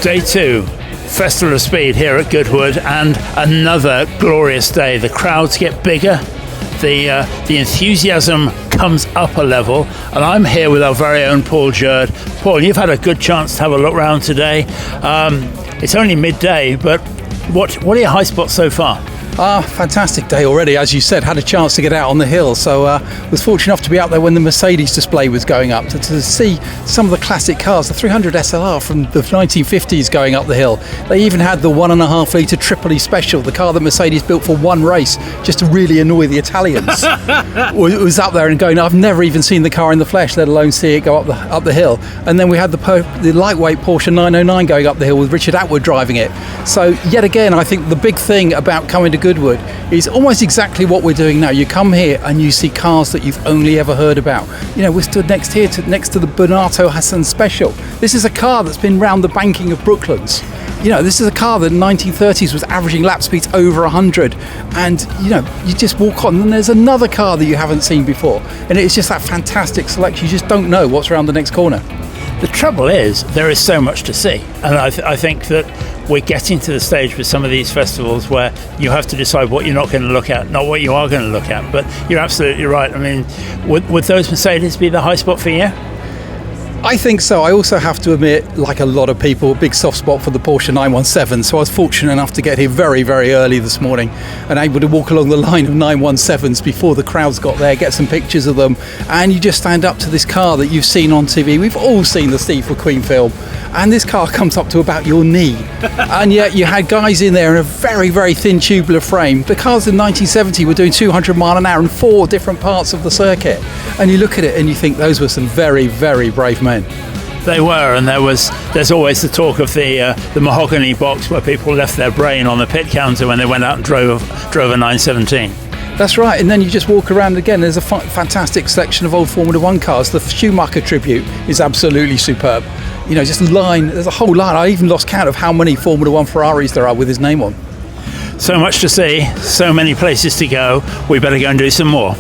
Day 2, Festival of Speed here at Goodwood, and another glorious day. The crowds get bigger, the enthusiasm comes up a level, and I'm here with our very own Paul Jurd. Paul, you've had a good chance to have a look round today. It's only midday, but what are your high spots so far? Fantastic day already. As you said, had a chance to get out on the hill, so was fortunate enough to be out there when the Mercedes display was going up to see some of the classic cars. The 300 SLR from the 1950s going up the hill. They even had the 1.5 litre Tripoli Special, the car that Mercedes built for one race just to really annoy the Italians. was up there and going, I've never even seen the car in the flesh, let alone see it go up the hill. And then we had the lightweight Porsche 909 going up the hill with Richard Atwood driving it. So yet again, I think the big thing about coming to Goodwood is almost exactly what we're doing now. You come here and you see cars that you've only ever heard about. You know, we're stood next to the Bonato Hassan Special. This is a car that's been round the banking of Brooklands. You know, this is a car that in the 1930s was averaging lap speeds over 100, and you know, you just walk on and there's another car that you haven't seen before, and it's just that fantastic selection. You just don't know what's around the next corner. The trouble is, there is so much to see, and I think that we're getting to the stage with some of these festivals where you have to decide what you're not going to look at, not what you are going to look at. But you're absolutely right. I mean, would those Mercedes be the high spot for you? I think so. I also have to admit, like a lot of people, a big soft spot for the Porsche 917. So I was fortunate enough to get here very, very early this morning and able to walk along the line of 917s before the crowds got there, get some pictures of them. And you just stand up to this car that you've seen on TV. We've all seen the Steve McQueen film. And this car comes up to about your knee. And yet you had guys in there in a very, very thin tubular frame. The cars in 1970 were doing 200 mile an hour in 4 different parts of the circuit. And you look at it and you think those were some very, very brave men. They were, and there's always the talk of the mahogany box where people left their brain on the pit counter when they went out and drove a 917. That's right, and then you just walk around again. There's a fantastic selection of old Formula One cars. The Schumacher tribute is absolutely superb. You know, there's a whole line. I even lost count of how many Formula One Ferraris there are with his name on. So much to see, so many places to go. We better go and do some more.